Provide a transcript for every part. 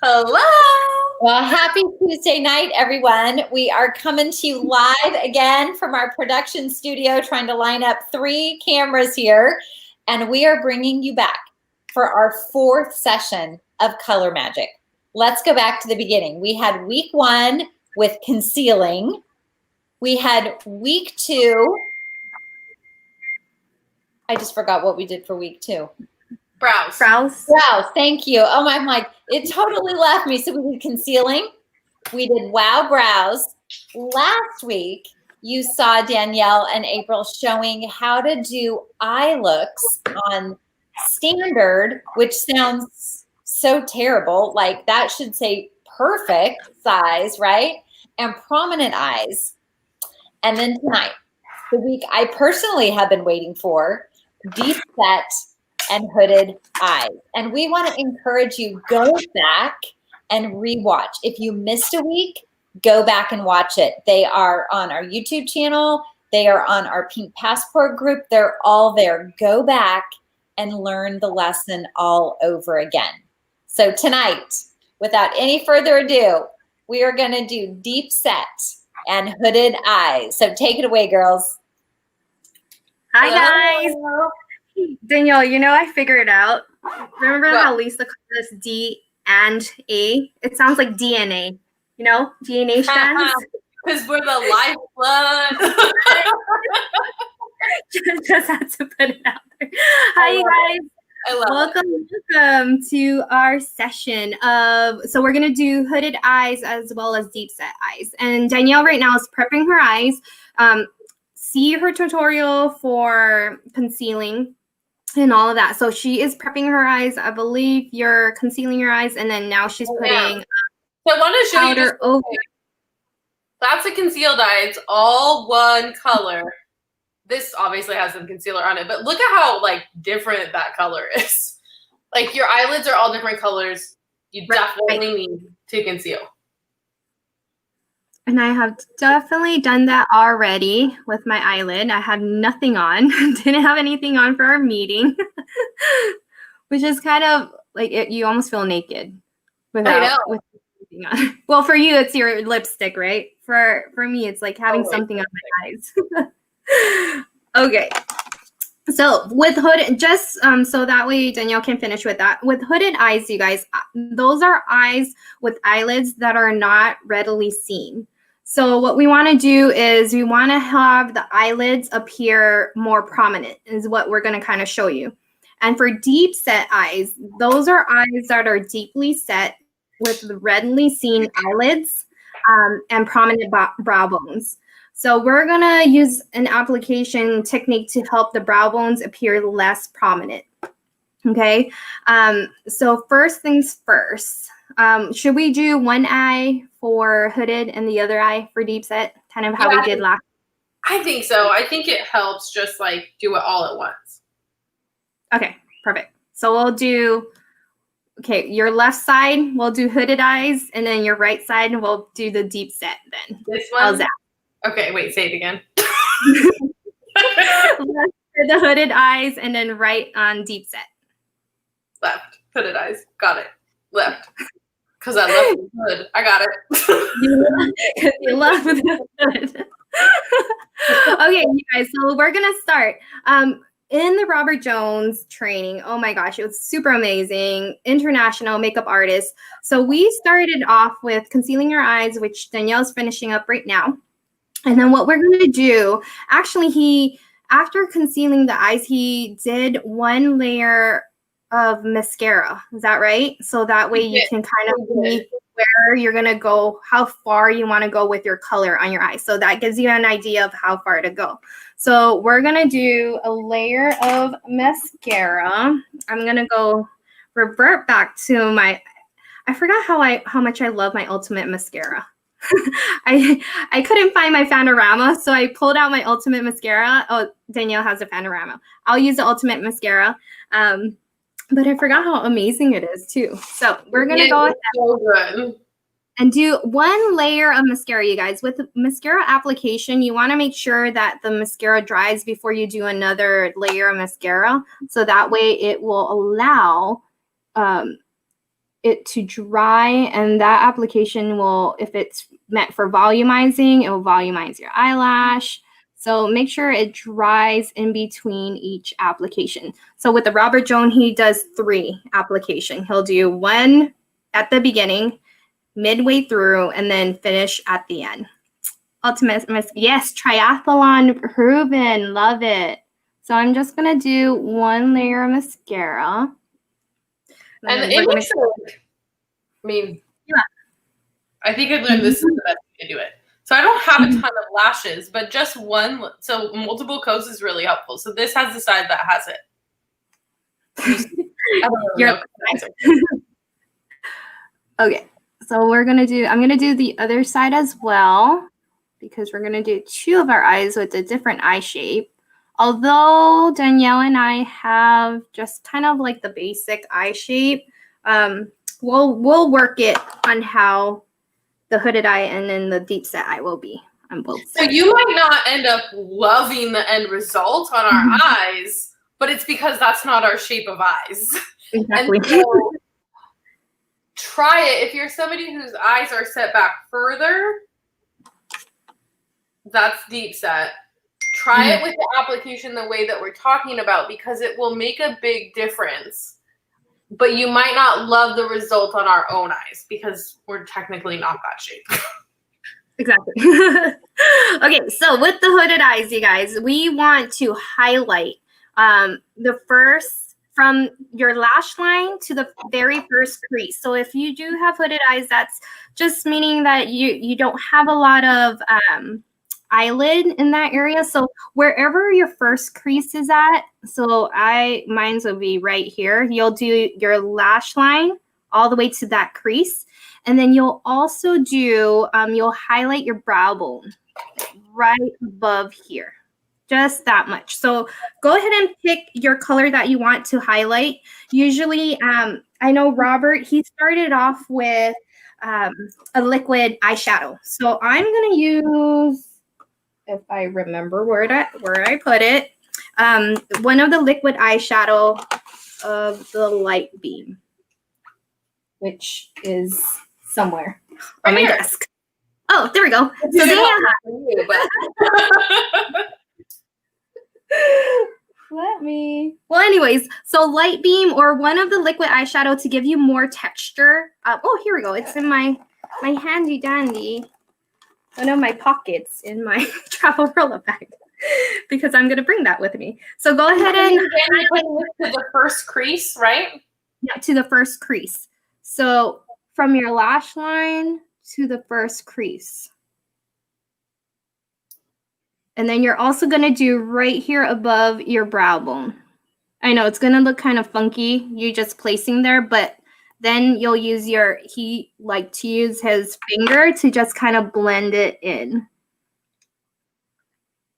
Hello. Well, happy Tuesday night, everyone. We are coming to you live again from our production studio, trying to line up 3 cameras here. And we are bringing you back for our 4th session of Color Magic. Let's go back to the beginning. We had week 1 with concealing. We had week 2. I just forgot what we did for week 2. Brows. Brows, thank you. Oh, I'm like, it totally left me. So we did concealing. We did wow brows. Last week, you saw Danielle and April showing how to do eye looks on standard, which sounds so terrible. Like that should say perfect size, right? And prominent eyes. And then tonight, the week I personally have been waiting for, deep set and hooded eyes. And we want to encourage you, go back and rewatch. If you missed a week, go back and watch it. They are on our YouTube channel. They are on our Pink Passport group. They're all there. Go back and learn the lesson all over again. So tonight, without any further ado, we are going to do deep set and hooded eyes. So take it away, girls. Hi, guys. Danielle, you know, I figured it out. Remember how Lisa called us D and A? It sounds like DNA, you know, DNA strands. Because we're the lifeblood. Just had to put it out there. Hi, you guys. Welcome to our session of, so we're going to do hooded eyes as well as deep set eyes. And Danielle right now is prepping her eyes. See her tutorial for concealing and all of that. So she is prepping her eyes. I believe you're concealing your eyes, and then now she's putting so I want to show powder you over. That's a concealed eye. It's all one color. This obviously has some concealer on it, but look at how like different that color is. Like your eyelids are all different colors. You definitely need to conceal. And I have definitely done that already with my eyelid. I had nothing on, didn't have anything on for our meeting, which is kind of like you almost feel naked without with anything on. Well, for you, it's your lipstick, right? For me, it's like having something on my eyes. Okay. So with hooded, just so that way Danielle can finish with that. With hooded eyes, you guys, those are eyes with eyelids that are not readily seen. So what we want to do is we want to have the eyelids appear more prominent is what we're going to kind of show you. And for deep set eyes, those are eyes that are deeply set with readily seen eyelids and prominent brow bones. So we're going to use an application technique to help the brow bones appear less prominent. Okay. So first things first. Should we do one eye for hooded and the other eye for deep set? Kind of how we did last. I think so. I think it helps just like do it all at once. Okay, perfect. So we'll do, your left side, we'll do hooded eyes, and then your right side, we'll do the deep set then. This one? How's that? Okay, wait, say it again. Left for the hooded eyes, and then right on deep set. Left, hooded eyes. Got it. Left. Because I love the hood. I got it. You love the hood. Okay, you guys, so we're going to start. In the Robert Jones training, oh my gosh, it was super amazing. International makeup artist. So we started off with concealing your eyes, which Danielle's finishing up right now. And then what we're going to do, actually, after concealing the eyes, he did 1 layer of mascara. Is that right? So that way you can kind of see where you're going to go, how far you want to go with your color on your eyes. So that gives you an idea of how far to go. So we're going to do a layer of mascara. I'm going to revert back to I forgot how much I love my Ultimate mascara. I couldn't find my Fanorama, so I pulled out my Ultimate mascara. Oh, Danielle has a Fanorama. I'll use the Ultimate mascara. But I forgot how amazing it is too. So we're gonna go ahead and do 1 layer of mascara, you guys. With mascara application, you want to make sure that the mascara dries before you do another layer of mascara. So that way it will allow it to dry, and that application will, if it's meant for volumizing, it will volumize your eyelash. So make sure it dries in between each application. So with the Robert Jones, he does 3 application. He'll do 1 at the beginning, midway through, and then finish at the end. Ultimate, yes, triathlon proven, love it. So I'm just gonna do 1 layer of mascara. And it makes it, I mean, yeah. I think I learned this is the best way to do it. So I don't have a ton of lashes, but just one. So multiple coats is really helpful. So this has the side that has it. Okay, so I'm gonna do the other side as well, because we're gonna do 2 of our eyes with a different eye shape. Although Danielle and I have just kind of like the basic eye shape, we'll work it on how the hooded eye and then the deep set eye will be on both sides. So you might not end up loving the end result on our eyes, but it's because that's not our shape of eyes. Exactly. And so try it. If you're somebody whose eyes are set back further, that's deep set. Try it with the application the way that we're talking about, because it will make a big difference. But you might not love the result on our own eyes because we're technically not that shape. Exactly. Okay, so with the hooded eyes, you guys, we want to highlight the first, from your lash line to the very first crease. So if you do have hooded eyes, that's just meaning that you don't have a lot of eyelid in that area. So wherever your first crease is at, so mine's will be right here. You'll do your lash line all the way to that crease. And then you'll also do, you'll highlight your brow bone right above here. Just that much. So go ahead and pick your color that you want to highlight. Usually, I know Robert, he started off with a liquid eyeshadow. So I'm going to use, if I remember where I put it, one of the liquid eyeshadow of the Light Beam, which is somewhere on my desk. Oh, there we go. So well, anyways, so Light Beam or one of the liquid eyeshadow to give you more texture. Oh, here we go. It's in my handy dandy, one of my pockets in my travel roll bag, because I'm going to bring that with me. So go ahead and to the first crease, right? Yeah, to the first crease. So from your lash line to the first crease. And then you're also going to do right here above your brow bone. I know it's going to look kind of funky, you just placing there, but then you'll use he liked to use his finger to just kind of blend it in.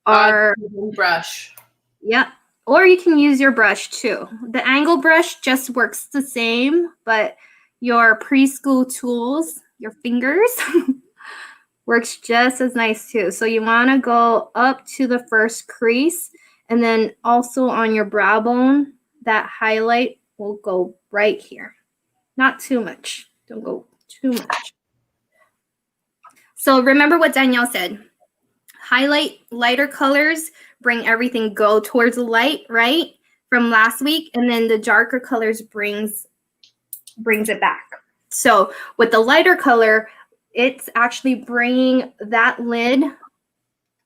Or brush. Yeah. Or you can use your brush too. The angle brush just works the same, but your preschool tools, your fingers, works just as nice too. So you want to go up to the first crease, and then also on your brow bone, that highlight will go right here. Not too much. Don't go too much. So remember what Danielle said. Highlight lighter colors, bring everything go towards the light, right? From last week, and then the darker colors brings it back. So with the lighter color, it's actually bringing that lid.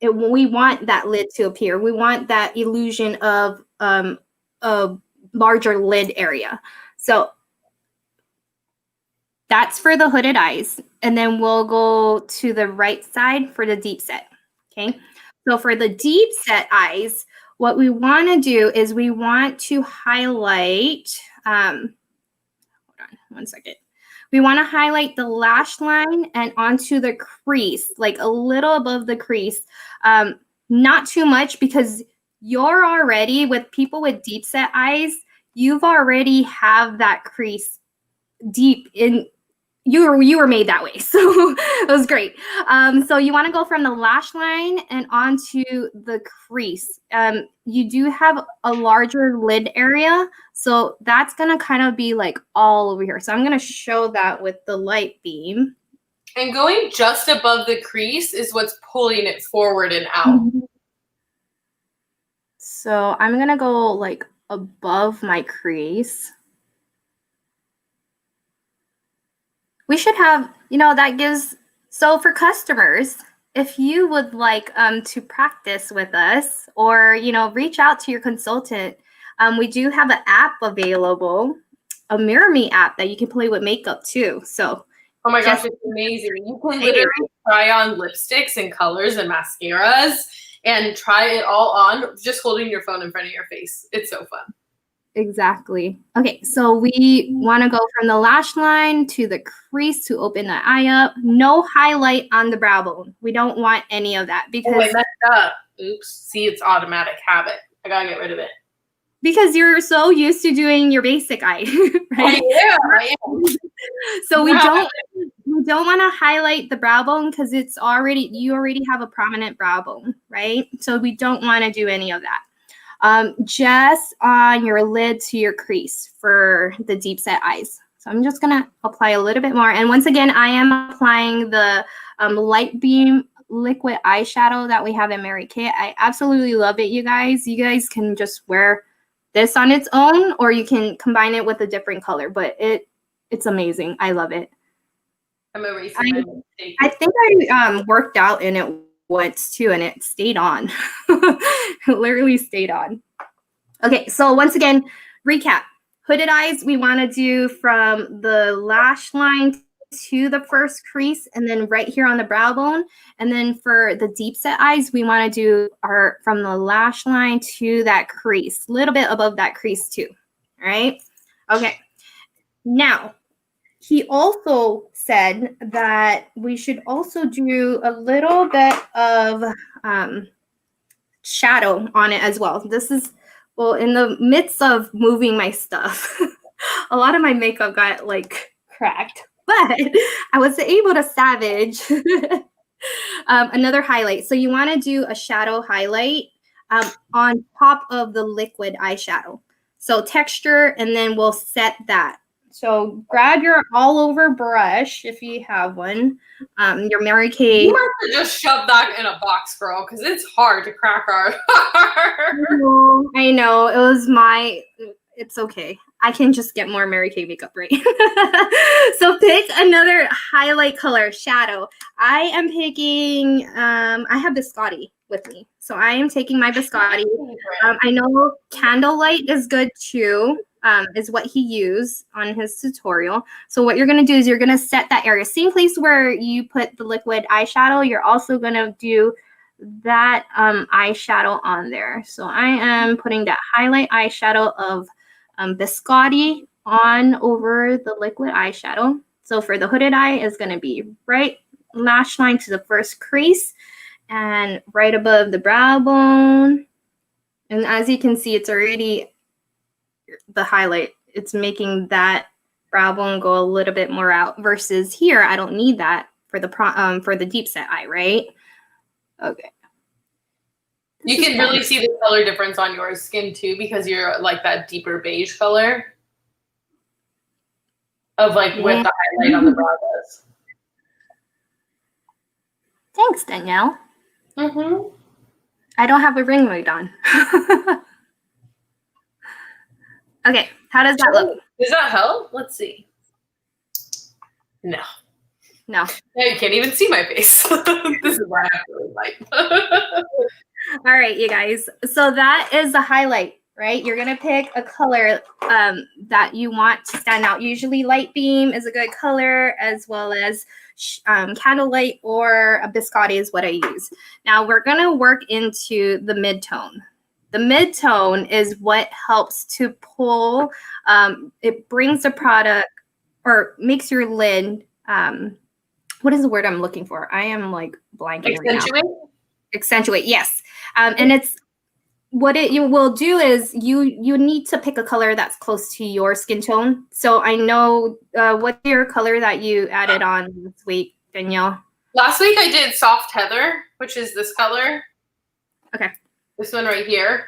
We want that lid to appear. We want that illusion of a larger lid area. So that's for the hooded eyes. And then we'll go to the right side for the deep set. Okay. So for the deep set eyes, what we want to do is we want to highlight, hold on 1 second. We want to highlight the lash line and onto the crease, like a little above the crease. Not too much, because you're already, with people with deep set eyes, you've already have that crease deep in you were made that way. So it was great. So you want to go from the lash line and onto the crease. You do have a larger lid area, so that's going to kind of be like all over here. So I'm going to show that with the light beam. And going just above the crease is what's pulling it forward and out. So I'm going to go like above my crease. We should have, that gives, so for customers, if you would like to practice with us or, reach out to your consultant, we do have an app available, a Mirror Me app that you can play with makeup too. So, oh my gosh, it's amazing. You can literally try on lipsticks and colors and mascaras and try it all on just holding your phone in front of your face. It's so fun. Exactly. Okay, so we want to go from the lash line to the crease to open the eye up. No highlight on the brow bone. We don't want any of that because I messed up. Oops. See, it's automatic habit. I gotta get rid of it. Because you're so used to doing your basic eye, right? I am. So we don't want to highlight the brow bone because you already have a prominent brow bone, right? So we don't want to do any of that. Just on your lid to your crease for the deep set eyes. So I'm just going to apply a little bit more. And once again, I am applying the Light Beam liquid eyeshadow that we have in Mary Kay. I absolutely love it, you guys. You guys can just wear this on its own or you can combine it with a different color, but it's amazing. I love it. I'm erasing my mistake. I think I worked out in it once too, and it stayed on. It literally stayed on. Okay, so once again, recap. Hooded eyes, we want to do from the lash line to the first crease and then right here on the brow bone. And then for the deep set eyes, we want to do from the lash line to that crease, a little bit above that crease too. All right. Okay. Now, he also said that we should also do a little bit of shadow on it as well. This is, well, in the midst of moving my stuff, a lot of my makeup got like cracked, but I was able to salvage another highlight. So you want to do a shadow highlight on top of the liquid eyeshadow. So texture, and then we'll set that. So grab your all over brush if you have one, your Mary Kay. You have to just shove that in a box, girl, because it's hard to crack our. I know. It's okay. I can just get more Mary Kay makeup, right? So pick another highlight color, shadow. I am picking, I have Biscotti with me. So I am taking my Biscotti. I know Candlelight is good too. Is what he used on his tutorial. So what you're going to do is you're going to set that area. Same place where you put the liquid eyeshadow, you're also going to do that eyeshadow on there. So I am putting that highlight eyeshadow of Biscotti on over the liquid eyeshadow. So for the hooded eye, it's going to be right lash line to the first crease and right above the brow bone. And as you can see, it's already the highlight. It's making that brow bone go a little bit more out versus here. I don't need that for the deep set eye, right? Okay. You can really see the color difference on your skin too, because you're like that deeper beige color of like what the highlight on the brow does. Thanks, Danielle. Mm-hmm. I don't have a ring light on. Okay, how does that look? Does that help? Let's see. No. No. Yeah, you can't even see my face. This is why I have really light. All right, you guys. So that is the highlight, right? You're going to pick a color that you want to stand out. Usually light beam is a good color, as well as candlelight or a Biscotti is what I use. Now we're going to work into the mid-tone. The mid-tone is what helps to pull, it brings the product or makes your lid, what is the word I'm looking for? I am like blanking right now. Accentuate? Accentuate, yes. And what you will do is you need to pick a color that's close to your skin tone. So I know what's your color that you added on this week, Danielle? Last week I did soft heather, which is this color. Okay. This one right here.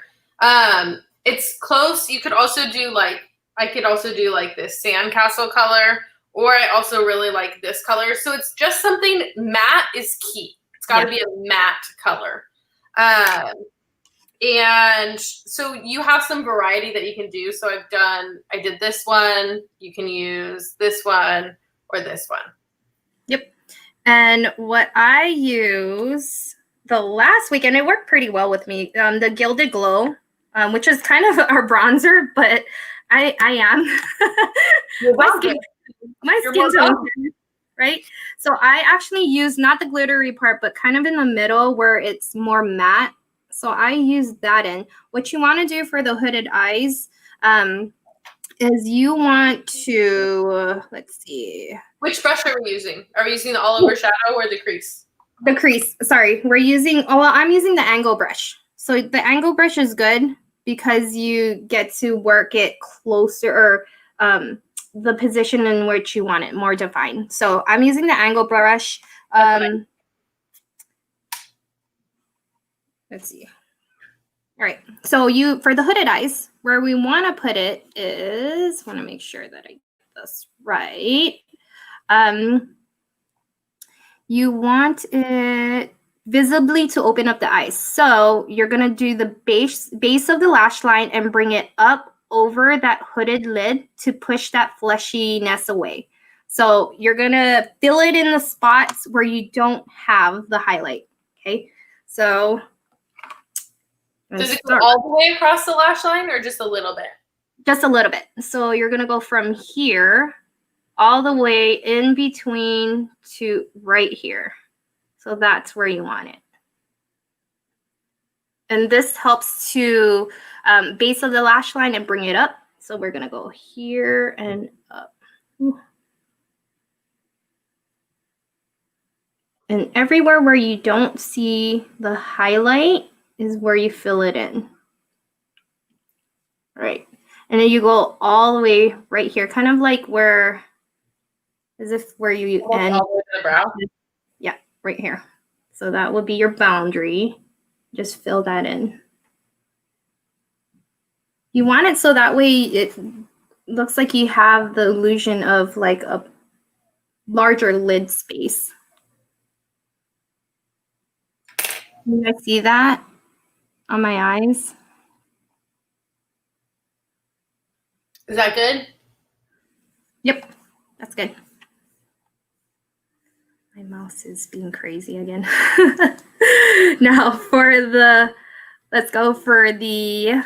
It's close. You could also do like, I could also do like this sandcastle color, or I also really like this color. So it's just something matte is key. It's got to be a matte color. And so you have some variety that you can do. So I did this one. You can use this one or this one. Yep. And what I use the last week, and it worked pretty well with me, the Gilded Glow, which is kind of our bronzer, but I am. my skin tone, right? So I actually use not the glittery part, but kind of in the middle where it's more matte. So I use that in. What you want to do for the hooded eyes is you want to, let's see. Which brush are we using? Are we using the all over shadow or the crease? The crease. Sorry, we're using, I'm using the angle brush. So the angle brush is good because you get to work it closer, or the position in which you want it more defined. So I'm using the angle brush. Let's see. All right. So for the hooded eyes, where we want to put it is, want to make sure that I get this right. You want it visibly to open up the eyes. So you're going to do the base of the lash line and bring it up over that hooded lid to push that fleshiness away. So you're going to fill it in the spots where you don't have the highlight. Okay. So does it go all the way across the lash line or just a little bit? Just a little bit. So you're going to go from here all the way in between to right here. So that's where you want it. And this helps to base of the lash line and bring it up. So we're going to go here and up. And everywhere where you don't see the highlight is where you fill it in. All right. And then you go all the way right here, kind of like where, as if where you end. All the way to the brow? Yeah, right here. So that would be your boundary. Just fill that in. You want it so that way it looks like you have the illusion of like a larger lid space. Can you guys see that on my eyes? Is that good? Yep, that's good. My mouse is being crazy again. Now let's go for the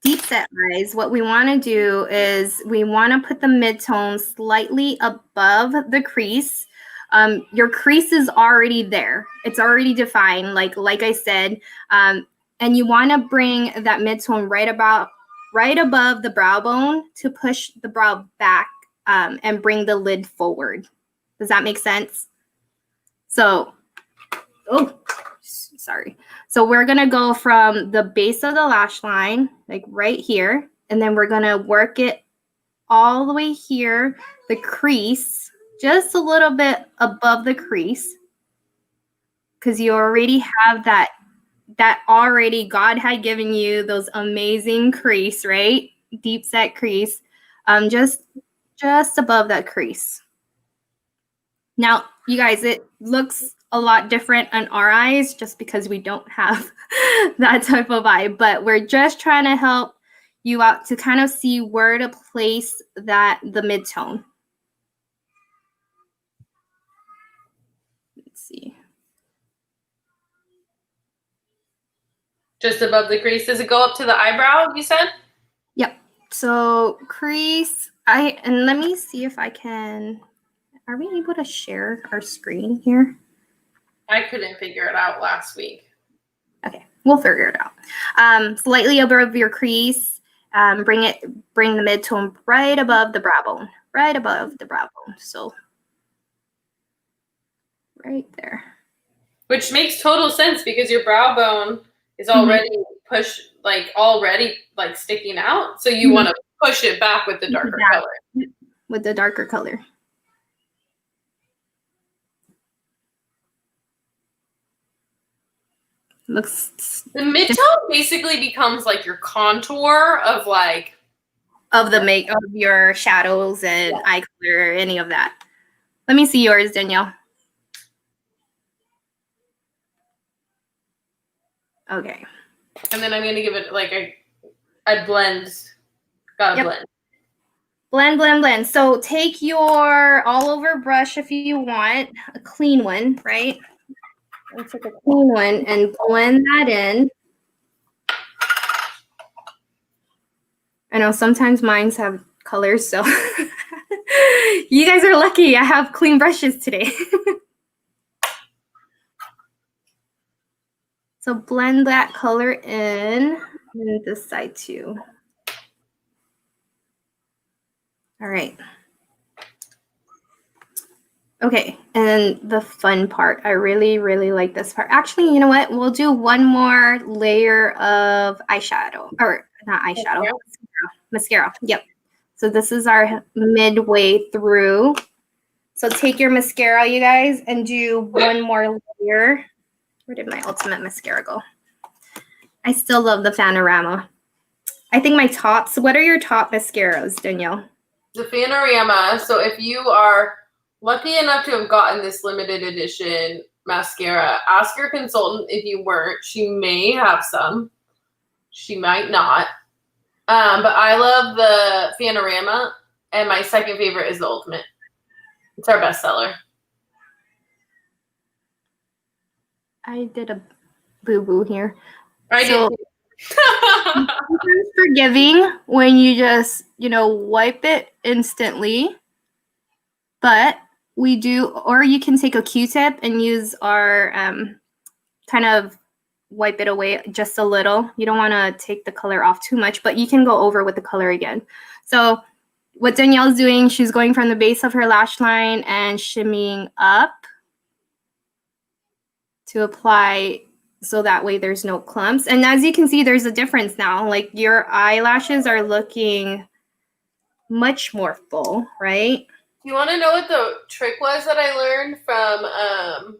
deep set eyes. What we want to do is we want to put the mid-tone slightly above the crease. Your crease is already there. It's already defined, like I said. And you want to bring that mid-tone right above the brow bone to push the brow back and bring the lid forward. Does that make sense? So, sorry. So we're going to go from the base of the lash line, like right here, and then we're going to work it all the way here, the crease, just a little bit above the crease, because you already have that already God had given you those amazing crease, right? Deep set crease, just above that crease. Now, you guys, it looks a lot different on our eyes just because we don't have that type of eye, but we're just trying to help you out to kind of see where to place the mid-tone. Let's see. Just above the crease. Does it go up to the eyebrow, you said? Yep. So crease, and let me see if I can, are we able to share our screen here? I couldn't figure it out last week. Okay, we'll figure it out. Slightly above your crease, bring the mid-tone right above the brow bone, right above the brow bone. So right there. Which makes total sense because your brow bone is already already sticking out. So you want to push it back with the darker color. With the darker color. Looks the mid-tone basically becomes like your contour of of your shadows and eye color, any of that. Let me see yours, Danielle. Okay. And then I'm gonna give it like I blend. Gotta blend. Blend, blend, blend. So take your all over brush if you want, a clean one, right? I'll take a clean one and blend that in. I know sometimes mines have colors, so you guys are lucky. I have clean brushes today. So blend that color in and this side too. All right. Okay, and the fun part. I really, really like this part. Actually, you know what? We'll do one more layer of eyeshadow, or not eyeshadow, mascara. Yep. So this is our midway through. So take your mascara, you guys, and do one more layer. Where did my ultimate mascara go? I still love the Panorama. I think my tops. What are your top mascaras, Danielle? The Panorama. So if you are lucky enough to have gotten this limited edition mascara, ask your consultant if you weren't. She may have some. She might not. But I love the Panorama, and my second favorite is the Ultimate. It's our bestseller. I did a boo-boo here. I did. Sometimes forgiving when you just, wipe it instantly. But we do, or you can take a Q-tip and use our kind of wipe it away just a little. You don't want to take the color off too much, but you can go over with the color again. So what Danielle's doing, she's going from the base of her lash line and shimmying up to apply so that way there's no clumps. And as you can see, there's a difference now. Like your eyelashes are looking much more full, right? You want to know what the trick was that I learned from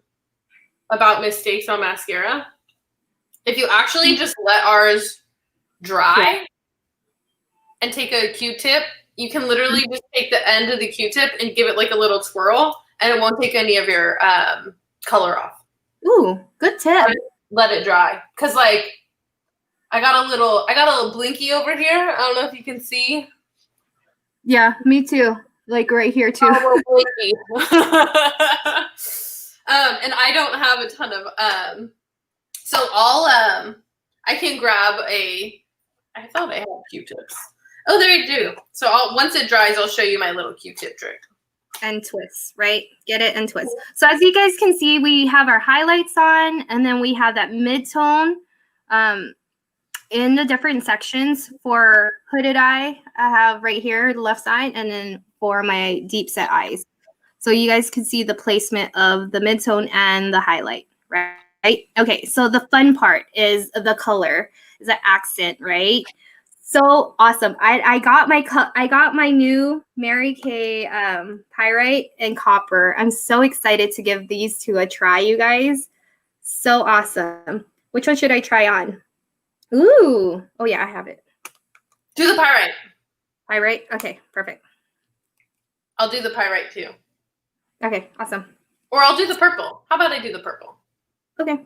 about mistakes on mascara? If you actually just let ours dry and take a Q-tip, you can literally just take the end of the Q-tip and give it like a little twirl, and it won't take any of your color off. Ooh, good tip. Let it dry, cause like I got a little blinky over here. I don't know if you can see. Yeah, me too. Like right here too. Oh, blinky. And I don't have a ton of so I'll I can grab I thought I had Q-tips. Oh, there you do. So once it dries, I'll show you my little Q-tip trick. And twist, right? Get it and twist. So as you guys can see, we have our highlights on, and then we have that mid-tone in the different sections. For hooded eye, I have right here, the left side, and then for my deep set eyes. So you guys can see the placement of the mid-tone and the highlight, right? Okay, so the fun part is the color, is the accent, right? So awesome. I got my new Mary Kay Pyrite and Copper. I'm so excited to give these two a try, you guys. So awesome. Which one should I try on? Ooh. Oh yeah, I have it. Do the Pyrite. Pyrite? Okay, perfect. I'll do the Pyrite too. Okay, awesome. Or I'll do the purple. How about I do the purple? Okay.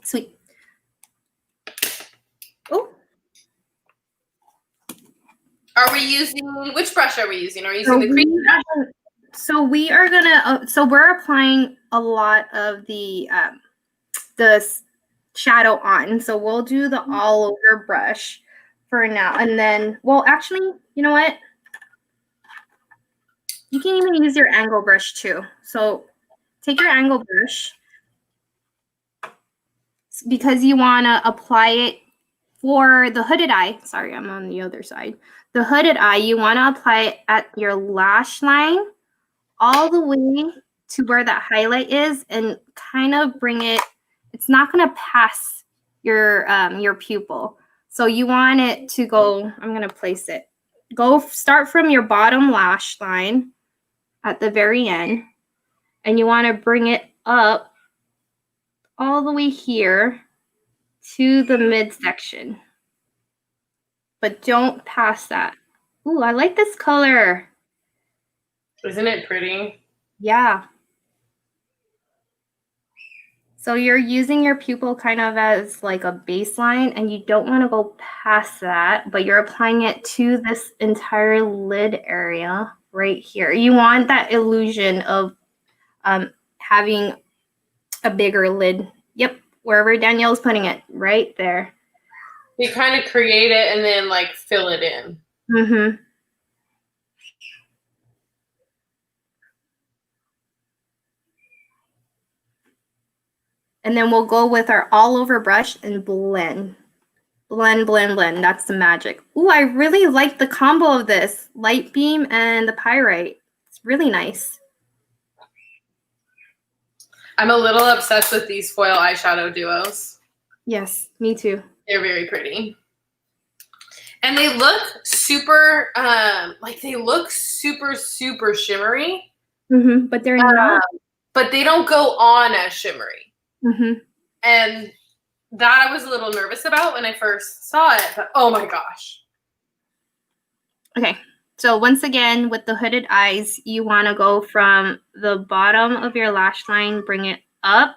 Sweet. Oh. Are we using, which brush are we using? Are we using the cream brush? So we are gonna, so we're applying a lot of the shadow on. So we'll do the all over brush for now. And then, well, actually, you know what? You can even use your angle brush too. So take your angle brush because you wanna apply it for the hooded eye. Sorry, I'm on the other side. The hooded eye, you want to apply it at your lash line all the way to where that highlight is and kind of bring it, it's not going to pass your pupil. So you want it to go, I'm going to place it. Start from your bottom lash line at the very end, and you want to bring it up all the way here to the midsection. But don't pass that. Ooh, I like this color. Isn't it pretty? Yeah. So you're using your pupil kind of as like a baseline, and you don't want to go past that, but you're applying it to this entire lid area right here. You want that illusion of having a bigger lid. Yep, wherever Danielle's putting it, right there. You kind of create it and then like fill it in. Mm-hmm. And then we'll go with our all over brush and blend. Blend, blend, blend. That's the magic. Ooh, I really like the combo of this light beam and the pyrite. It's really nice. I'm a little obsessed with these foil eyeshadow duos. Yes, me too. They're very pretty. And they look super, super shimmery. Mm-hmm, but they're not. But they don't go on as shimmery. Mm-hmm. And that I was a little nervous about when I first saw it. But oh my gosh. Okay, so once again, with the hooded eyes, you want to go from the bottom of your lash line, bring it up,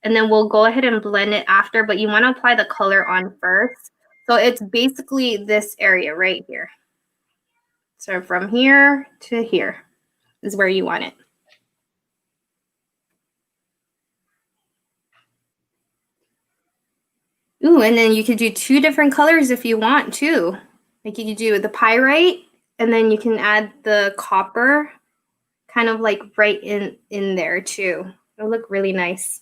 and then we'll go ahead and blend it after, but you want to apply the color on first. So it's basically this area right here. So from here to here is where you want it. Ooh, and then you could do 2 different colors if you want too. Like you could do the pyrite, and then you can add the copper kind of like right in there too. It'll look really nice.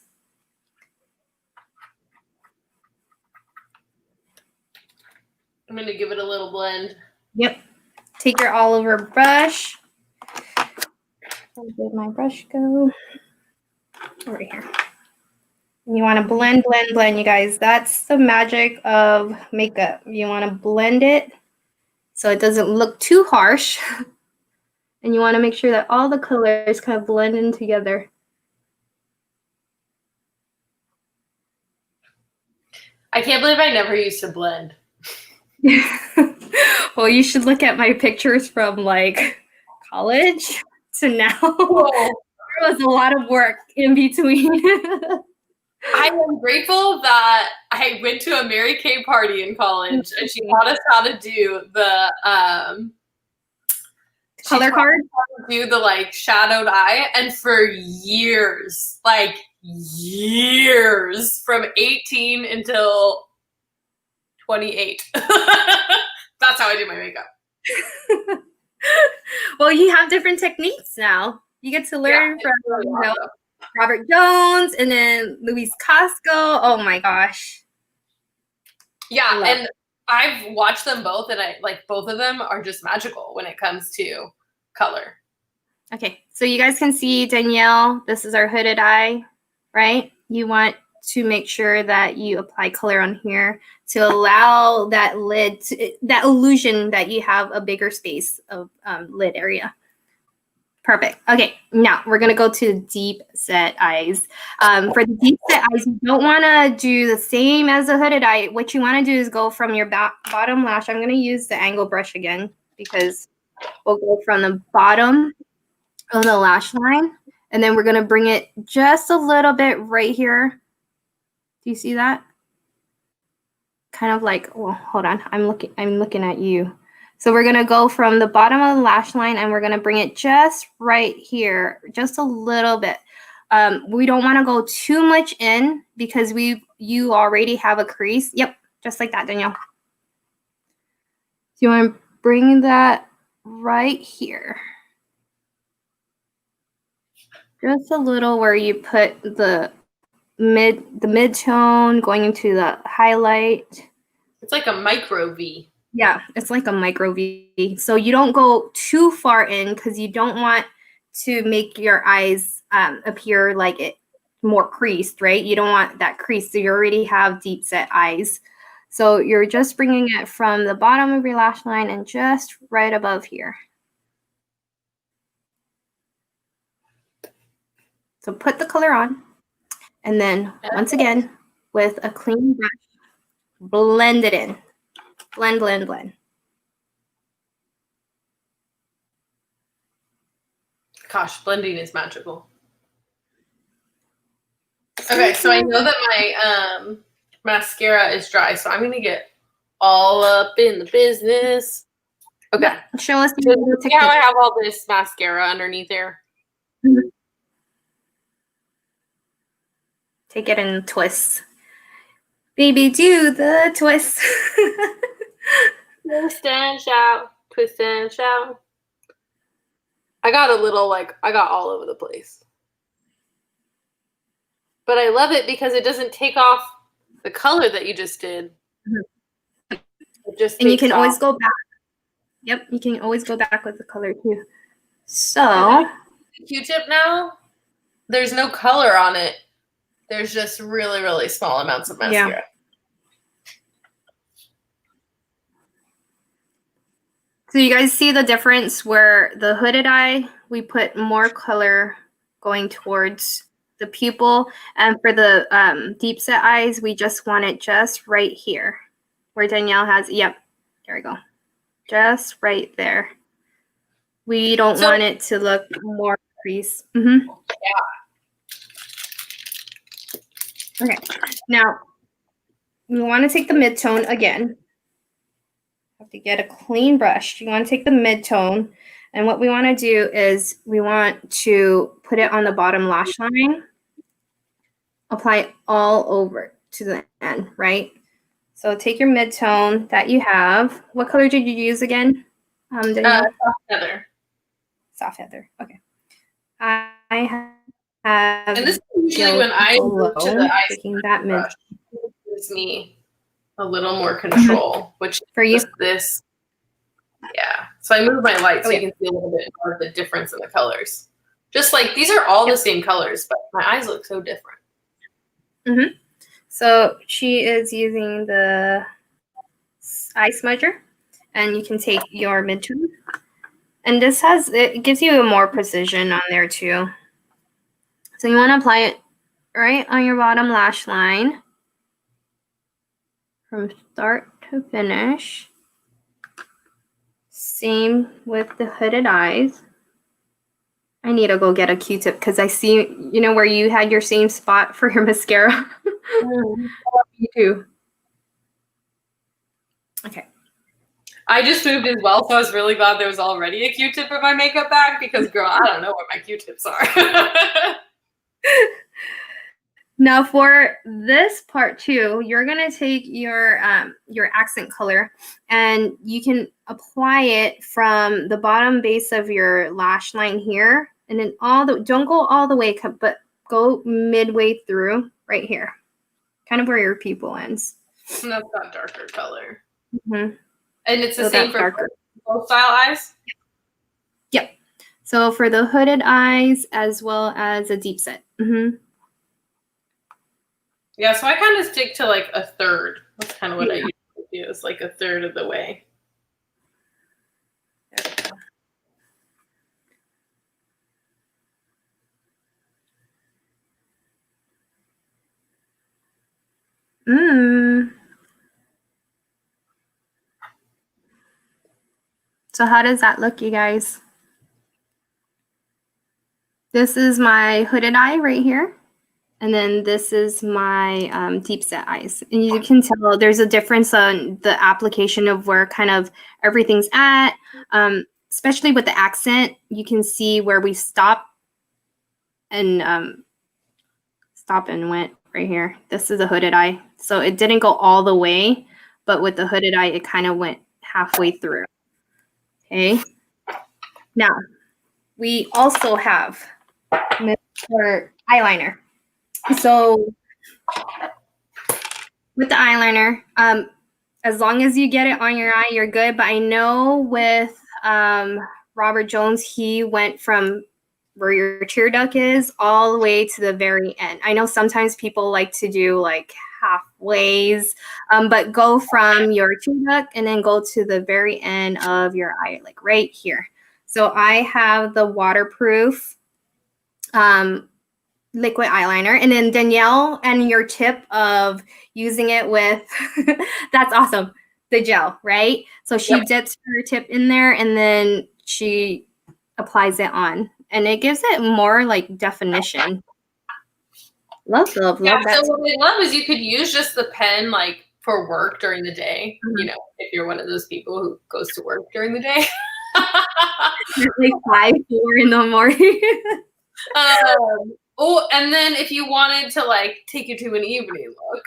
I'm going to give it a little blend. Yep. Take your all over brush. Where did my brush go? Over here. And you want to blend, blend, blend, you guys. That's the magic of makeup. You want to blend it so it doesn't look too harsh. And you want to make sure that all the colors kind of blend in together. I can't believe I never used to blend. Well, you should look at my pictures from like college to now. Whoa. There was a lot of work in between. I am grateful that I went to a Mary Kay party in college and she taught us how to do the color card. Do the like shadowed eye, and for years, like years, from 18 until 28. That's how I do my makeup. Well, you have different techniques now. You get to learn from Robert Jones and then Louise Costco. Oh my gosh. Yeah, and I've watched them both, and I like both of them are just magical when it comes to color. Okay, so you guys can see Danielle, this is our hooded eye, right? You want to make sure that you apply color on here to allow that lid, that illusion that you have a bigger space of lid area. Perfect. Okay, now we're going to go to deep set eyes. For the deep set eyes, you don't want to do the same as the hooded eye. What you want to do is go from your bottom lash. I'm going to use the angle brush again because we'll go from the bottom of the lash line, and then we're going to bring it just a little bit right here. Do you see that? Kind of like, well, hold on. I'm looking at you. So we're going to go from the bottom of the lash line, and we're going to bring it just right here, just a little bit. We don't want to go too much in because you already have a crease. Yep, just like that, Danielle. So you want to bring that right here. Just a little where you put the mid-tone going into the highlight. It's like a micro V. Yeah, it's like a micro V. So you don't go too far in because you don't want to make your eyes appear like more creased, right? You don't want that crease. So you already have deep set eyes. So you're just bringing it from the bottom of your lash line and just right above here. So put the color on, and then once again, with a clean brush, blend it in. Blend, blend, blend. Gosh, blending is magical. Okay, so I know that my mascara is dry, so I'm gonna get all up in the business. Okay. Yeah, show us So see how I have all this mascara underneath there? Take it in twists. Baby, do the twist. Twist and shout, twist and shout. I got a little, like, I got all over the place. But I love it because it doesn't take off the color that you just did. It just And you can takes always off. go back. Yep, you can always go back with the color too. So, Q-tip now, there's no color on it. There's just really, really small amounts of mascara. Yeah. So you guys see the difference where the hooded eye, we put more color going towards the pupil. And for the deep set eyes, we just want it just right here where Danielle has, yep, there we go. Just right there. We don't want it to look more crease. Mm-hmm. Yeah. Okay, now we want to take the mid-tone again. Have to get a clean brush. You want to take the mid-tone, and what we want to do is we want to put it on the bottom lash line, apply it all over to the end, right? So take your mid-tone that you have. What color did you use again? Soft heather. Soft heather. Okay. I have. And this is usually when I move to the ice taking that mid. It gives me a little more control, which for you. This. Yeah. So I move my light so yeah. you can see a little bit more of the difference in the colors. Just like these are all the same colors, but my eyes look so different. Mm-hmm. So she is using the eye smudger, and you can take your mid-tone. And this has, it gives you more precision on there too. So you want to apply it right on your bottom lash line from start to finish. Same with the hooded eyes. I need to go get a Q-tip because I see, you know, where you had your same spot for your mascara. You too. Okay. I just moved as well, so I was really glad there was already a Q-tip in my makeup bag because, girl, I don't know what my Q-tips are. Now for this part too, you're gonna take your accent color, and you can apply it from the bottom base of your lash line here, and then don't go all the way, but go midway through right here, kind of where your pupil ends. And that's that darker color. Mm-hmm. And it's the same for both style eyes? Yep. So for the hooded eyes as well as a deep set. Mm-hmm. Yeah, so I kind of stick to like a third. That's kind of what I usually do, is like a third of the way. So how does that look, you guys? This is my hooded eye right here. And then this is my deep set eyes. And you can tell there's a difference on the application of where kind of everything's at. Especially with the accent, you can see where we stop and went right here. This is a hooded eye. So it didn't go all the way, but with the hooded eye, it kind of went halfway through. Okay. Now, we also have Mr. Eyeliner. So with the eyeliner, as long as you get it on your eye, you're good. But I know with Robert Jones, he went from where your tear duct is all the way to the very end. I know sometimes people like to do like halfways, but go from your tear duct and then go to the very end of your eye, like right here. So I have the waterproof liquid eyeliner, and then Danielle and your tip of using it with, that's awesome, the gel, right? So she dips her tip in there and then she applies it on, and it gives it more like definition. Love that. So what I love is you could use just the pen like for work during the day. You know, if you're one of those people who goes to work during the day. Like 5, 4 in the morning. Oh, and then if you wanted to like take you to an evening look,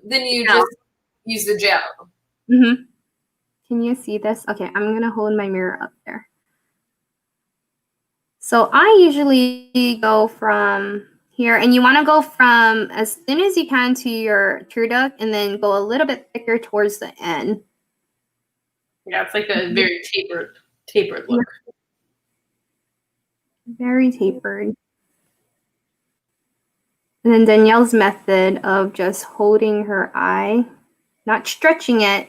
then you just use the gel. Can you see this? Okay, I'm gonna hold my mirror up there. So I usually go from here, and you want to go from as thin as you can to your tear duct, and then go a little bit thicker towards the end. Yeah, it's like a very tapered look. Very tapered. And then Danielle's method of just holding her eye, not stretching it,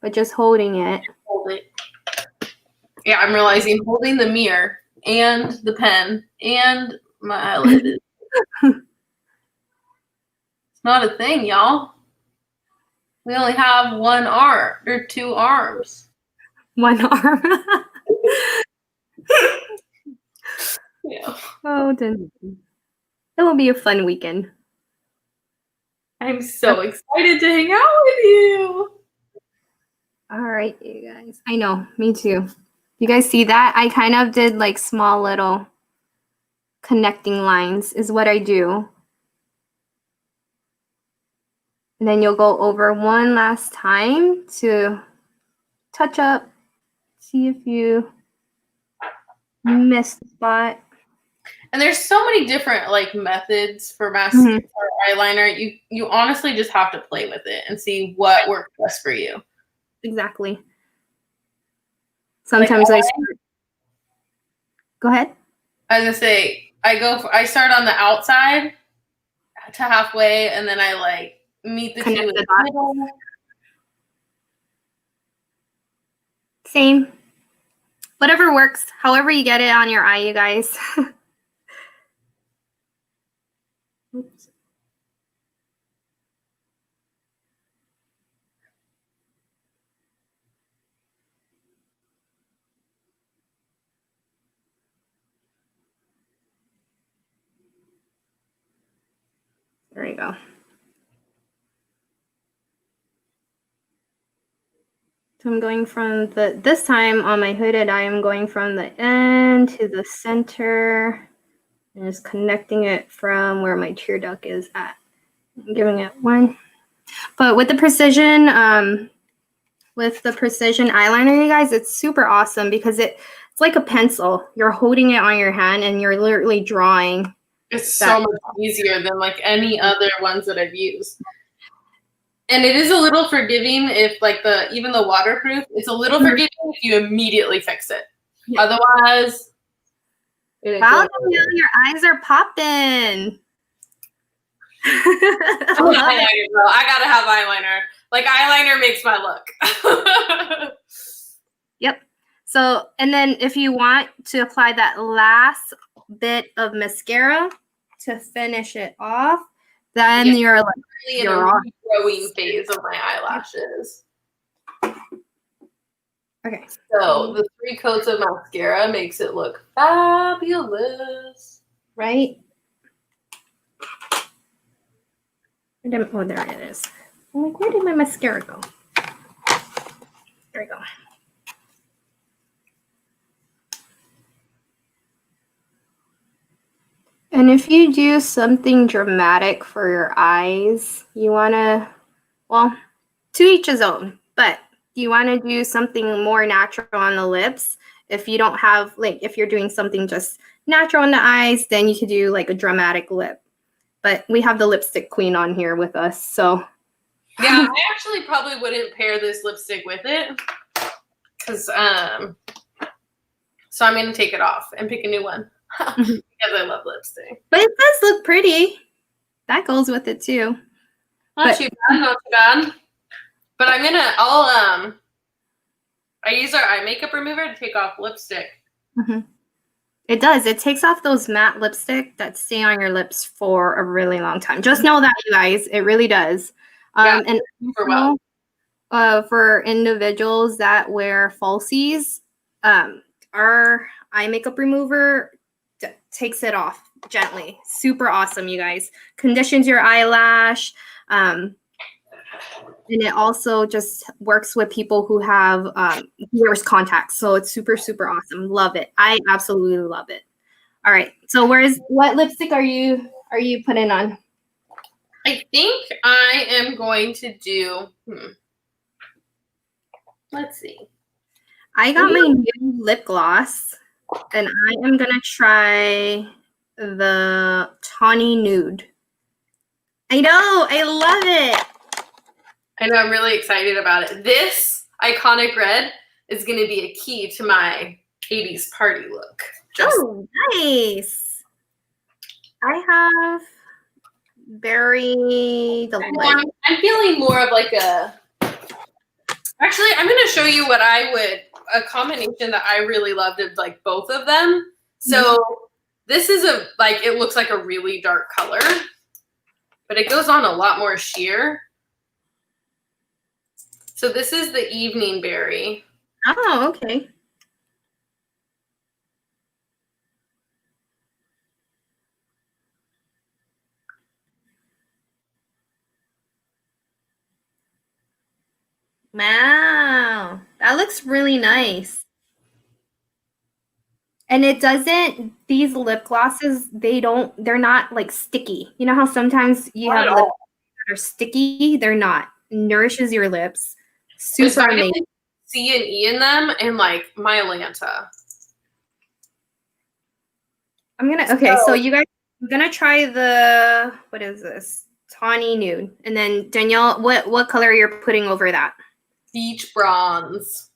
but just holding it. Hold it. Yeah, I'm realizing holding the mirror and the pen and my eyelid. It's not a thing, y'all. We only have one arm or 2 arms. One arm. Yeah. Oh, Danielle. It will be a fun weekend. I'm so excited to hang out with you. All right, you guys. I know, me too. You guys see that? I kind of did like small little connecting lines is what I do. And then you'll go over one last time to touch up, see if you missed the spot. And there's so many different like methods for mascara or eyeliner. You honestly just have to play with it and see what works best for you. Exactly. Sometimes I go ahead. I was gonna say I start on the outside to halfway, and then I like meet the two in the middle. Same. Whatever works. However you get it on your eye, you guys. Oops. There you go. So I'm going from this time on my hooded eye, I'm going from the end to the center and just connecting it from where my tear duct is at. I'm giving it one. But with the precision eyeliner, you guys, it's super awesome because it's like a pencil. You're holding it on your hand and you're literally drawing. It's so much easier than like any other ones that I've used. And it is a little forgiving if like even the waterproof, it's a little forgiving if you immediately fix it. Yeah. Otherwise, wow, your eyes are popping. I gotta have eyeliner. Like eyeliner makes my look. Yep. So, and then if you want to apply that last bit of mascara to finish it off, then you're like really in a growing phase of my eyelashes. Okay. So the 3 coats of mascara makes it look fabulous. Right? Oh, there it is. I'm like, where did my mascara go? There we go. And if you do something dramatic for your eyes, you want to, well, to each his own, but you want to do something more natural on the lips. If you don't have, like, if you're doing something just natural on the eyes, then you could do like a dramatic lip. But we have the lipstick queen on here with us, so. Yeah, I actually probably wouldn't pair this lipstick with it because So I'm going to take it off and pick a new one because I love lipstick. But it does look pretty. That goes with it too. Not too bad, not too bad. But I use our eye makeup remover to take off lipstick. Mm-hmm. It does. It takes off those matte lipstick that stay on your lips for a really long time. Just know that, you guys. It really does. And also, for individuals that wear falsies, our eye makeup remover takes it off gently. Super awesome, you guys. Conditions your eyelash. And it also just works with people who have wears contacts. So it's super, super awesome. Love it. I absolutely love it. All right. So what lipstick are you putting on? I think I am going to do, let's see. I got my new lip gloss, and I am going to try the Tawny Nude. I know. I love it. I know, I'm really excited about it. This iconic red is going to be a key to my 80s party look. Oh, nice. I have Berry Delight. I'm feeling more of like actually, I'm going to show you a combination that I really loved of like both of them. So this is it looks like a really dark color, but it goes on a lot more sheer. So this is the Evening Berry. Oh, okay. Wow, that looks really nice. And it doesn't, these lip glosses, they're not like sticky. You know how sometimes you have lip that are sticky? They're not. Nourishes your lips. Super amazing. C and E in them and like Myelanta. So you guys, I'm gonna try what is this? Tawny Nude. And then Danielle, what color you're putting over that? Beach Bronze.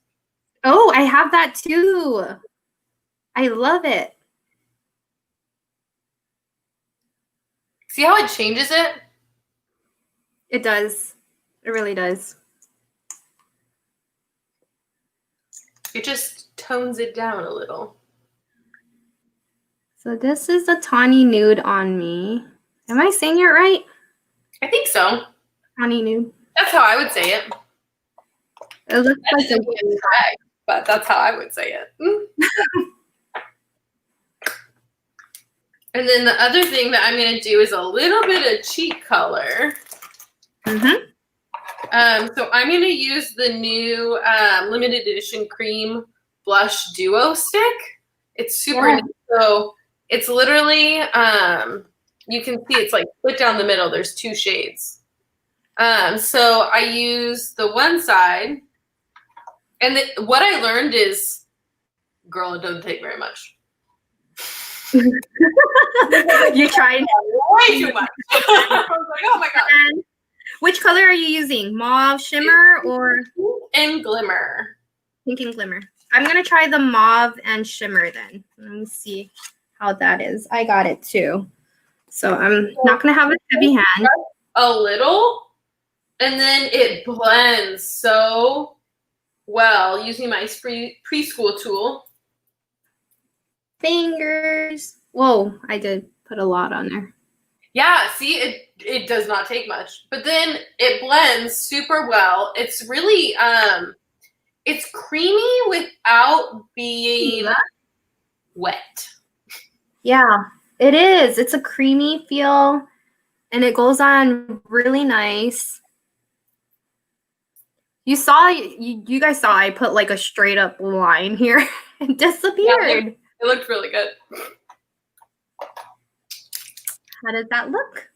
Oh, I have that too. I love it. See how it changes it? It does. It really does. It just tones it down a little. So this is the Tawny Nude on me. Am I saying it right? I think so. Tawny Nude. That's how I would say it. It looks like a correct, but that's how I would say it. And then the other thing that I'm going to do is a little bit of cheek color. So I'm going to use the new limited edition cream blush duo stick. It's super neat. So it's literally, you can see it's like split down the middle. There's two shades. So I use the one side. And what I learned is, girl, it doesn't take very much. You tried way too much. I was like, oh my god. Which color are you using? Mauve shimmer or and glimmer? Pink and glimmer. I'm gonna try the mauve and shimmer then. Let me see how that is. I got it too. So I'm not gonna have a heavy hand. A little, and then it blends so well using my preschool tool. Fingers. Whoa, I did put a lot on there. Yeah, see, it does not take much, but then it blends super well. It's really it's creamy without being wet. Yeah, it is. It's a creamy feel, and it goes on really nice. You guys saw I put like a straight up line here. It disappeared. Yeah, it looked really good. How does that look?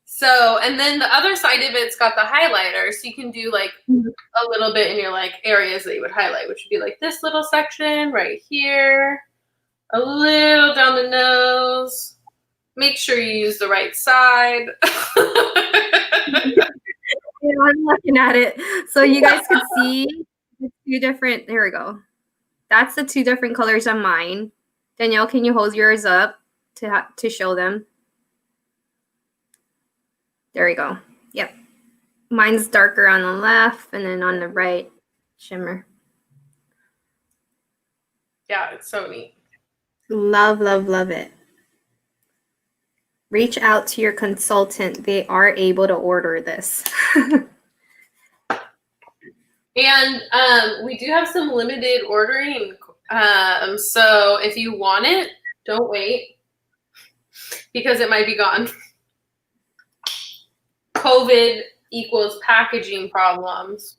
So, and then the other side of it's got the highlighter, so you can do like a little bit in your like areas that you would highlight, which would be like this little section right here, a little down the nose. Make sure you use the right side. Yeah, I'm looking at it. So you guys could see the two different, there we go. That's the two different colors of mine. Danielle, can you hold yours up to show them? There we go. Yep. Mine's darker on the left, and then on the right, shimmer. Yeah, it's so neat. Love, love, love it. Reach out to your consultant. They are able to order this. And we do have some limited ordering. So if you want it, don't wait because it might be gone. COVID equals packaging problems.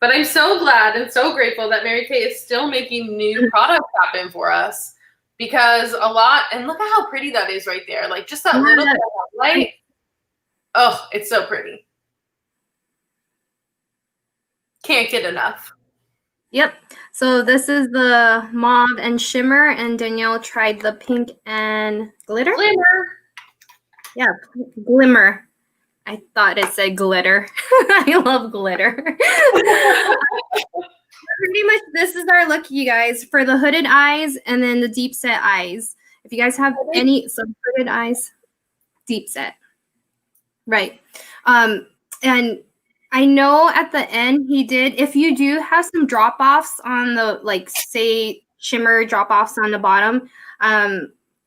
But I'm so glad and so grateful that Mary Kay is still making new products happen for us because a lot, and look at how pretty that is right there. Like just that little bit of light. Oh, it's so pretty. Can't get enough. Yep. So this is the mauve and shimmer, and Danielle tried the pink and glitter. Glimmer. Yeah, glimmer. I thought it said glitter. I love glitter. Pretty much this is our look, you guys, for the hooded eyes and then the deep set eyes. If you guys have any hooded eyes, deep set. Right. And I know at the end he did, if you do have some drop-offs on the, like, say, shimmer drop-offs on the bottom,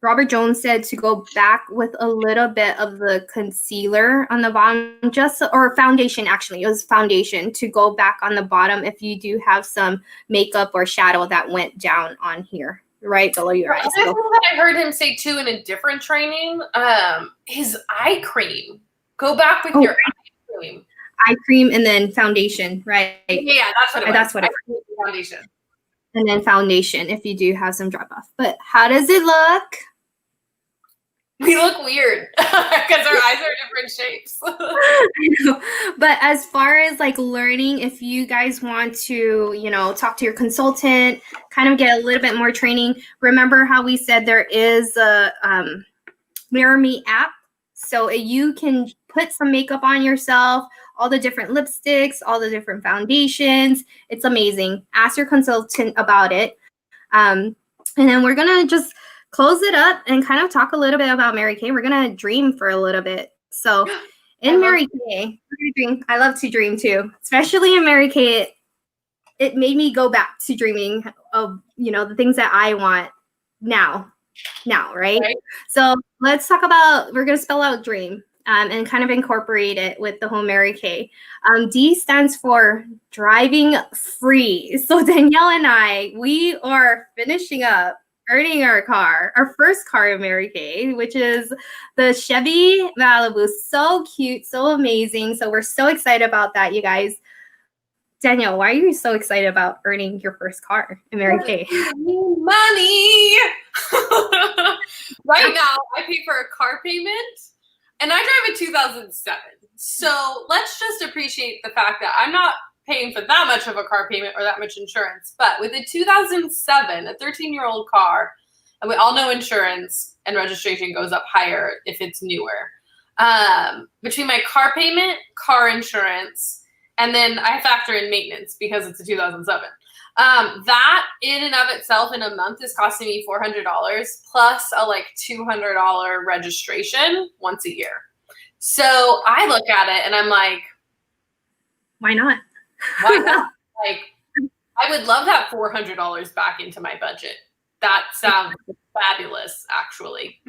Robert Jones said to go back with a little bit of the concealer on the bottom, or foundation, actually. It was foundation to go back on the bottom if you do have some makeup or shadow that went down on here, right below your eyes. That's what I heard him say, too, in a different training. His eye cream. Go back with your eye cream. Eye cream and then foundation, right? Yeah, that's what it was. That's what I heard. Foundation. And then foundation if you do have some drop off. But how does it look? We look weird because our eyes are different shapes. I know. But as far as like learning, if you guys want to, you know, talk to your consultant, kind of get a little bit more training, remember how we said there is a Mirror Me app. So you can put some makeup on yourself, all the different lipsticks, all the different foundations. It's amazing. Ask your consultant about it. And then we're going to just close it up and kind of talk a little bit about Mary Kay. We're going to dream for a little bit. So in Mary Kay, I love to dream too, especially in Mary Kay. It made me go back to dreaming of, you know, the things that I want now, right? So let's talk about, we're going to spell out dream. And kind of incorporate it with the whole Mary Kay. D stands for driving free. So Danielle and I, we are finishing up earning our first car in Mary Kay, which is the Chevy Malibu. So cute, so amazing. So we're so excited about that, you guys. Danielle, why are you so excited about earning your first car in Mary Kay? Money! Right now, I pay for a car payment. And I drive a 2007. So let's just appreciate the fact that I'm not paying for that much of a car payment or that much insurance. But with a 2007, a 13-year-old car, and we all know insurance and registration goes up higher if it's newer. Between my car payment, car insurance, and then I factor in maintenance because it's a 2007. That in and of itself in a month is costing me $400 plus a like $200 registration once a year. So I look at it and I'm like, why not? Why not? Like, I would love that $400 back into my budget. That sounds fabulous, actually.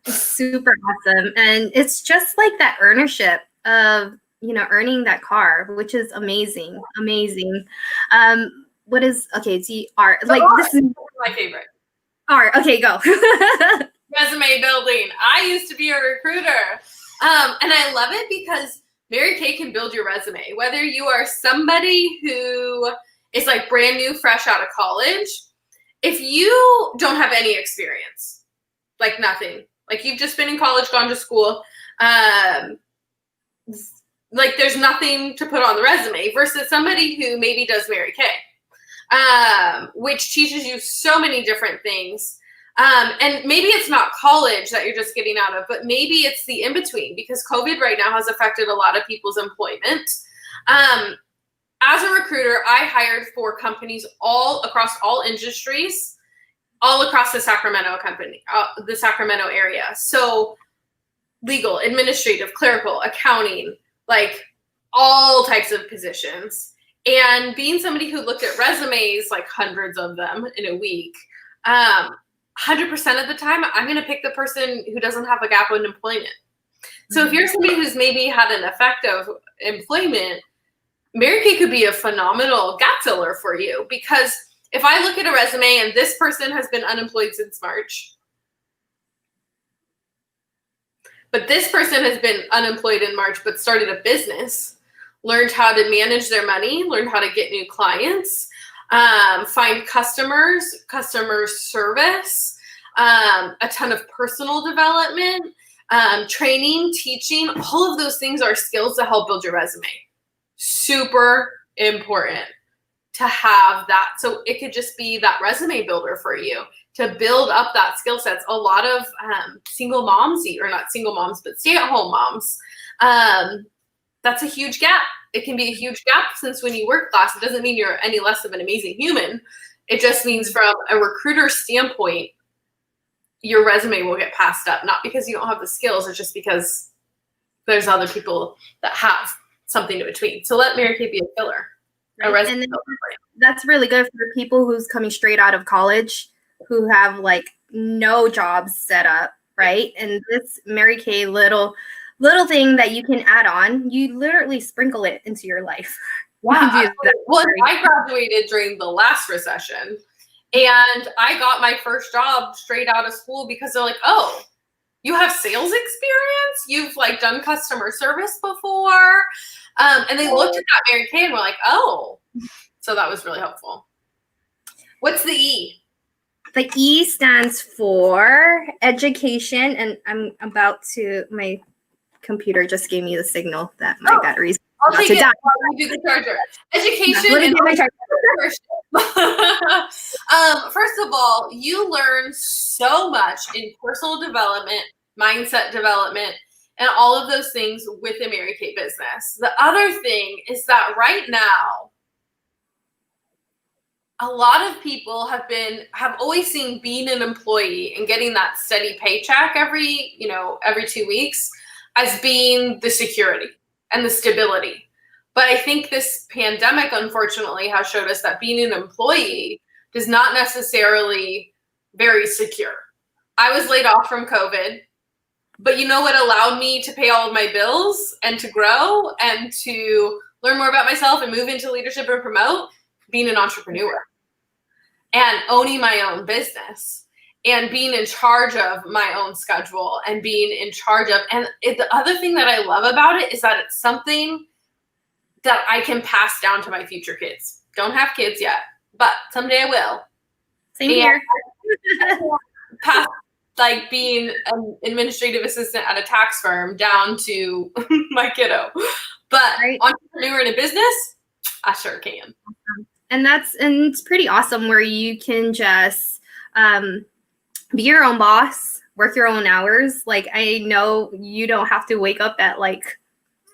Super awesome. And it's just like that ownership of, you know, earning that car, which is amazing. What is, okay, it's R. Like, this is my favorite. R. Okay, go. Resume building. I used to be a recruiter. And I love it because Mary Kay can build your resume. Whether you are somebody who is like brand new, fresh out of college, if you don't have any experience, like nothing, like you've just been in college, gone to school, like there's nothing to put on the resume versus somebody who maybe does Mary Kay, which teaches you so many different things. And maybe it's not college that you're just getting out of, but maybe it's the in-between because COVID right now has affected a lot of people's employment. as a recruiter, I hired for companies all across all industries, all across the Sacramento area. So legal, administrative, clerical, accounting, like all types of positions. And being somebody who looked at resumes, like hundreds of them in a week, 100% of the time, I'm going to pick the person who doesn't have a gap in employment. So if you're somebody who's maybe had an effective employment, Mary Kay could be a phenomenal gap filler for you, because if I look at a resume and this person has been unemployed since March, but this person has been unemployed in March but started a business, learned how to manage their money, learned how to get new clients, find customers, customer service, a ton of personal development, training, teaching, all of those things are skills to help build your resume. Super important to have that. So it could just be that resume builder for you to build up that skill sets. A lot of single moms, or not single moms, but stay-at-home moms, that's a huge gap. It can be a huge gap, since when you work class, it doesn't mean you're any less of an amazing human. It just means from a recruiter standpoint, your resume will get passed up, not because you don't have the skills, it's just because there's other people that have something in between. So let Mary Kay be a filler. A resume and filler. That's really good for people who's coming straight out of college, who have like no jobs set up, right? And this Mary Kay little thing that you can add on, you literally sprinkle it into your life. Yeah. Well, I graduated during the last recession, and I got my first job straight out of school because they're like, oh, you have sales experience? You've like done customer service before? And they looked at that Mary Kay and were like, oh. So that was really helpful. What's the E? The E stands for education. And my computer just gave me the signal that my battery's I'll take it while we do the charger. Education and entrepreneurship. First of all, you learn so much in personal development, mindset development, and all of those things with the Mary Kay business. The other thing is that right now, a lot of people have always seen being an employee and getting that steady paycheck every 2 weeks as being the security and the stability. But I think this pandemic, unfortunately, has showed us that being an employee is not necessarily very secure. I was laid off from COVID, but you know what allowed me to pay all of my bills and to grow and to learn more about myself and move into leadership and promote? Being an entrepreneur and owning my own business. And being in charge of my own schedule and being in charge of, the other thing that I love about it is that it's something that I can pass down to my future kids. Don't have kids yet, but someday I will. Same here. Pass like being an administrative assistant at a tax firm down to my kiddo. But entrepreneur in a business, I sure can. And it's pretty awesome where you can just be your own boss, work your own hours. Like, I know you don't have to wake up at like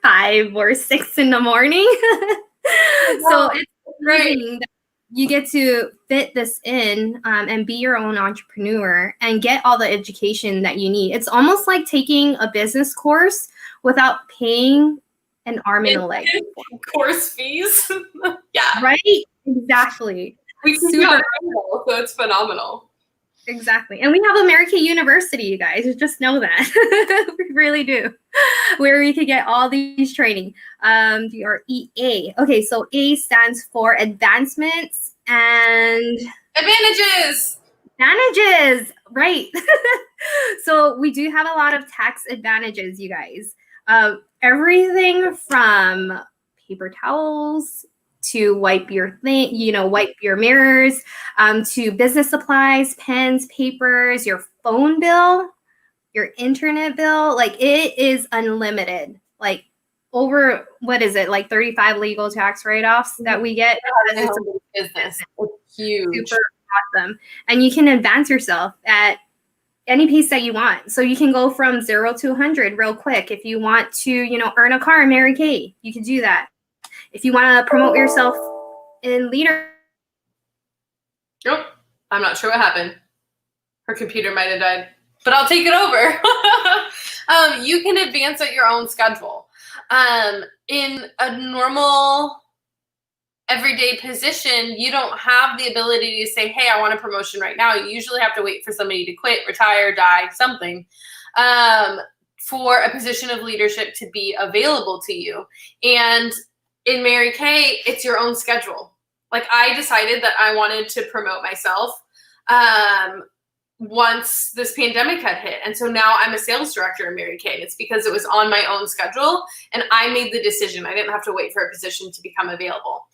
5 or 6 in the morning. So it's great that you get to fit this in and be your own entrepreneur and get all the education that you need. It's almost like taking a business course without paying an arm and a leg. Course fees. Yeah. Right? Exactly. So it's phenomenal. Exactly. And we have a Mary Kay University, you guys. Just know that. We really do. Where we can get all these training. Your EA. Okay, so A stands for advancements and advantages. Advantages, right. So we do have a lot of tax advantages, you guys. Everything from paper towels to wipe your mirrors, to business supplies, pens, papers, your phone bill, your internet bill. Like, it is unlimited. Like, over, what is it, like 35 legal tax write-offs that we get? It's a business. It's huge. Super awesome. And you can advance yourself at any pace that you want. So you can go from 0 to 100 real quick. If you want to, earn a car in Mary Kay, you can do that. if you want to promote yourself in leader. Nope. I'm not sure what happened. Her computer might have died, but I'll take it over. You can advance at your own schedule. In a normal everyday position, you don't have the ability to say, hey, I want a promotion right now. You usually have to wait for somebody to quit, retire, die, something, for a position of leadership to be available to you. And in Mary Kay, it's your own schedule. Like, I decided that I wanted to promote myself once this pandemic had hit. And so now I'm a sales director in Mary Kay. It's because it was on my own schedule and I made the decision. I didn't have to wait for a position to become available.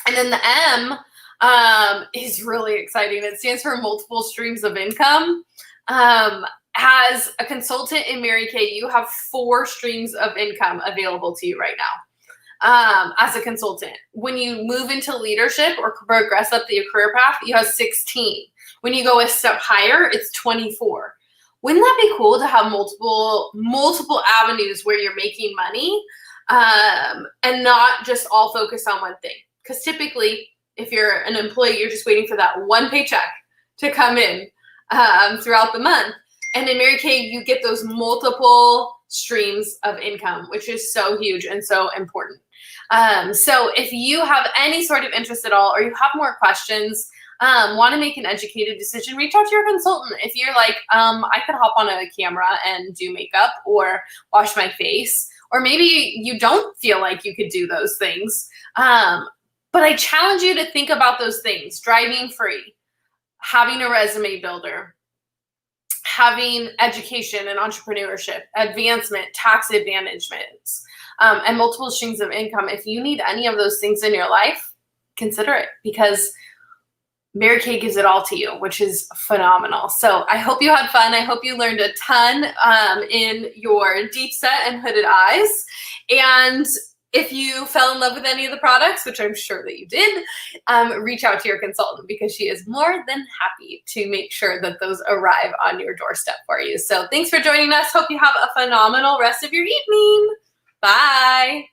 And then the M is really exciting. It stands for multiple streams of income. As a consultant in Mary Kay, you have 4 streams of income available to you right now. As a consultant, when you move into leadership or progress up the career path, you have 16. When you go a step higher, it's 24. Wouldn't that be cool to have multiple avenues where you're making money, and not just all focused on one thing? Because typically, if you're an employee, you're just waiting for that one paycheck to come in throughout the month. And in Mary Kay, you get those multiple streams of income, which is so huge and so important. So if you have any sort of interest at all, or you have more questions, want to make an educated decision, reach out to your consultant. If you're like, I could hop on a camera and do makeup or wash my face, or maybe you don't feel like you could do those things. But I challenge you to think about those things: driving free, having a resume builder, having education and entrepreneurship, advancement, tax advantagements, and multiple streams of income. If you need any of those things in your life, consider it, because Mary Kay gives it all to you, which is phenomenal. So I hope you had fun. I hope you learned a ton in your deep set and hooded eyes. And if you fell in love with any of the products, which I'm sure that you did, reach out to your consultant, because she is more than happy to make sure that those arrive on your doorstep for you. So thanks for joining us. Hope you have a phenomenal rest of your evening. Bye.